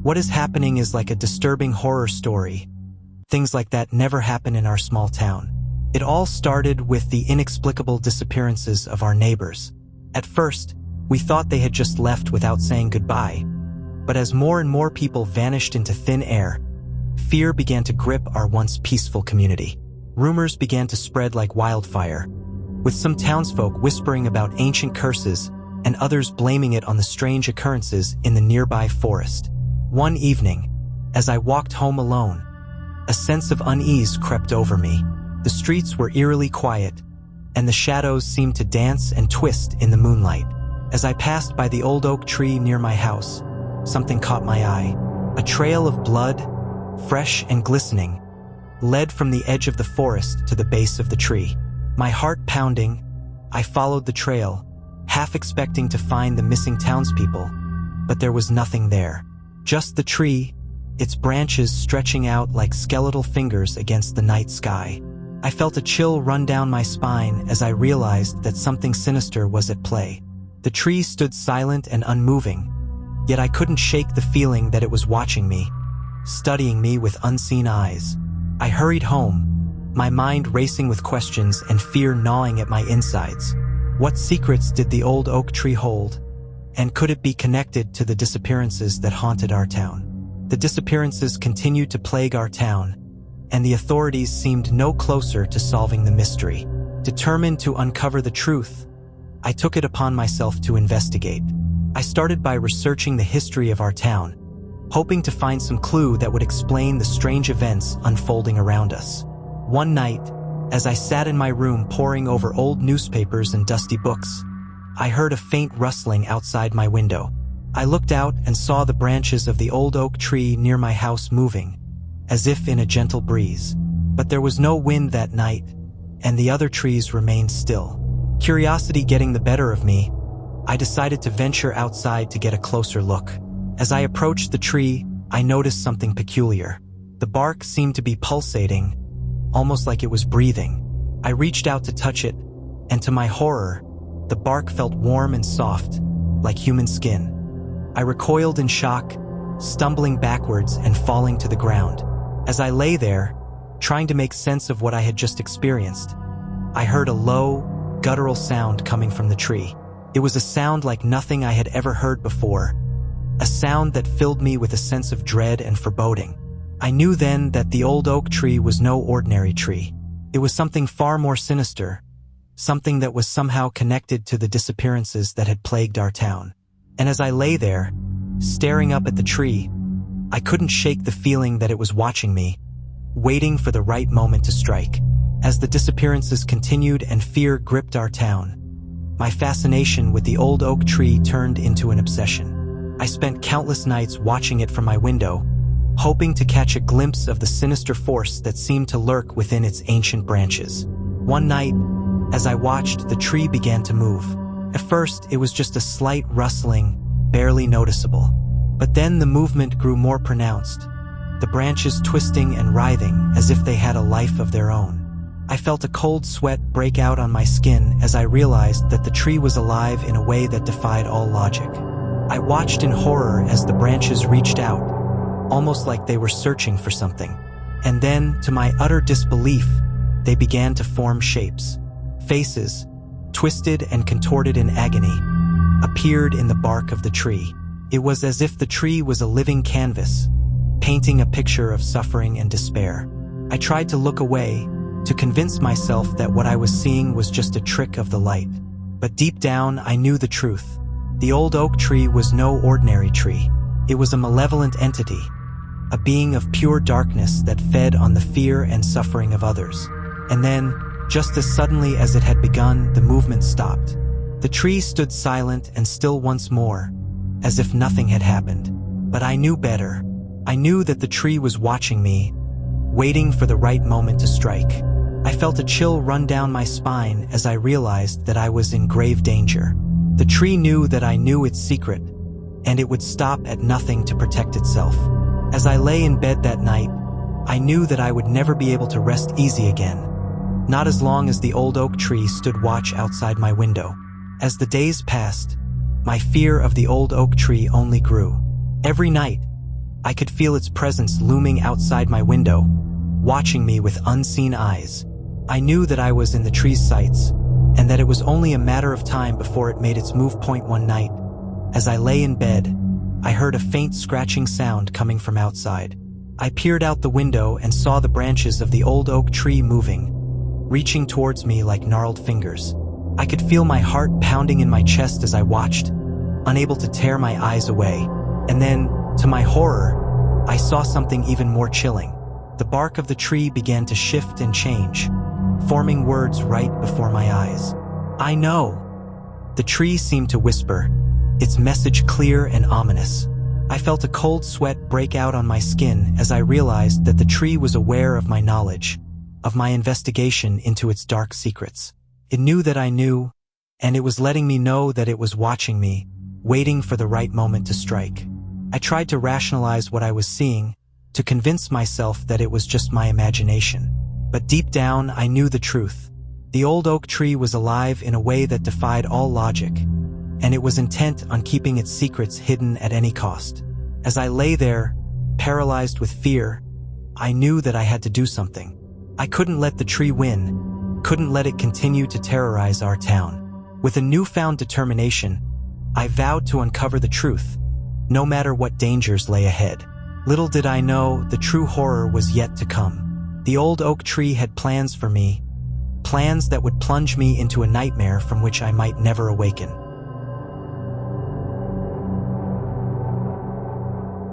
What is happening is like a disturbing horror story. Things like that never happen in our small town. It all started with the inexplicable disappearances of our neighbors. At first, we thought they had just left without saying goodbye. But as more and more people vanished into thin air, fear began to grip our once peaceful community. Rumors began to spread like wildfire, with some townsfolk whispering about ancient curses and others blaming it on the strange occurrences in the nearby forest. One evening, as I walked home alone, a sense of unease crept over me. The streets were eerily quiet, and the shadows seemed to dance and twist in the moonlight. As I passed by the old oak tree near my house, something caught my eye. A trail of blood, fresh and glistening, led from the edge of the forest to the base of the tree. My heart pounding, I followed the trail, half expecting to find the missing townspeople, but there was nothing there. Just the tree, its branches stretching out like skeletal fingers against the night sky. I felt a chill run down my spine as I realized that something sinister was at play. The tree stood silent and unmoving, yet I couldn't shake the feeling that it was watching me, studying me with unseen eyes. I hurried home, my mind racing with questions and fear gnawing at my insides. What secrets did the old oak tree hold? And could it be connected to the disappearances that haunted our town? The disappearances continued to plague our town, and the authorities seemed no closer to solving the mystery. Determined to uncover the truth, I took it upon myself to investigate. I started by researching the history of our town, hoping to find some clue that would explain the strange events unfolding around us. One night, as I sat in my room poring over old newspapers and dusty books, I heard a faint rustling outside my window. I looked out and saw the branches of the old oak tree near my house moving, as if in a gentle breeze. But there was no wind that night, and the other trees remained still. Curiosity getting the better of me, I decided to venture outside to get a closer look. As I approached the tree, I noticed something peculiar. The bark seemed to be pulsating, almost like it was breathing. I reached out to touch it, and to my horror, the bark felt warm and soft, like human skin. I recoiled in shock, stumbling backwards and falling to the ground. As I lay there, trying to make sense of what I had just experienced, I heard a low, guttural sound coming from the tree. It was a sound like nothing I had ever heard before, a sound that filled me with a sense of dread and foreboding. I knew then that the old oak tree was no ordinary tree. It was something far more sinister, something that was somehow connected to the disappearances that had plagued our town. And as I lay there, staring up at the tree, I couldn't shake the feeling that it was watching me, waiting for the right moment to strike. As the disappearances continued and fear gripped our town, my fascination with the old oak tree turned into an obsession. I spent countless nights watching it from my window, hoping to catch a glimpse of the sinister force that seemed to lurk within its ancient branches. One night, as I watched, the tree began to move. At first, it was just a slight rustling, barely noticeable. But then the movement grew more pronounced, the branches twisting and writhing as if they had a life of their own. I felt a cold sweat break out on my skin as I realized that the tree was alive in a way that defied all logic. I watched in horror as the branches reached out, almost like they were searching for something. And then, to my utter disbelief, they began to form shapes. Faces, twisted and contorted in agony, appeared in the bark of the tree. It was as if the tree was a living canvas, painting a picture of suffering and despair. I tried to look away, to convince myself that what I was seeing was just a trick of the light. But deep down, I knew the truth. The old oak tree was no ordinary tree. It was a malevolent entity, a being of pure darkness that fed on the fear and suffering of others. And then, just as suddenly as it had begun, the movement stopped. The tree stood silent and still once more, as if nothing had happened. But I knew better. I knew that the tree was watching me, waiting for the right moment to strike. I felt a chill run down my spine as I realized that I was in grave danger. The tree knew that I knew its secret, and it would stop at nothing to protect itself. As I lay in bed that night, I knew that I would never be able to rest easy again, not as long as the old oak tree stood watch outside my window. As the days passed, my fear of the old oak tree only grew. Every night, I could feel its presence looming outside my window, watching me with unseen eyes. I knew that I was in the tree's sights, and that it was only a matter of time before it made its move point. One night, as I lay in bed, I heard a faint scratching sound coming from outside. I peered out the window and saw the branches of the old oak tree moving, reaching towards me like gnarled fingers. I could feel my heart pounding in my chest as I watched, unable to tear my eyes away. And then, to my horror, I saw something even more chilling. The bark of the tree began to shift and change, forming words right before my eyes. "I know." The tree seemed to whisper, its message clear and ominous. I felt a cold sweat break out on my skin as I realized that the tree was aware of my knowledge, of my investigation into its dark secrets. It knew that I knew, and it was letting me know that it was watching me, waiting for the right moment to strike. I tried to rationalize what I was seeing, to convince myself that it was just my imagination. But deep down, I knew the truth. The old oak tree was alive in a way that defied all logic, and it was intent on keeping its secrets hidden at any cost. As I lay there, paralyzed with fear, I knew that I had to do something. I couldn't let the tree win, couldn't let it continue to terrorize our town. With a newfound determination, I vowed to uncover the truth, no matter what dangers lay ahead. Little did I know the true horror was yet to come. The old oak tree had plans for me, plans that would plunge me into a nightmare from which I might never awaken.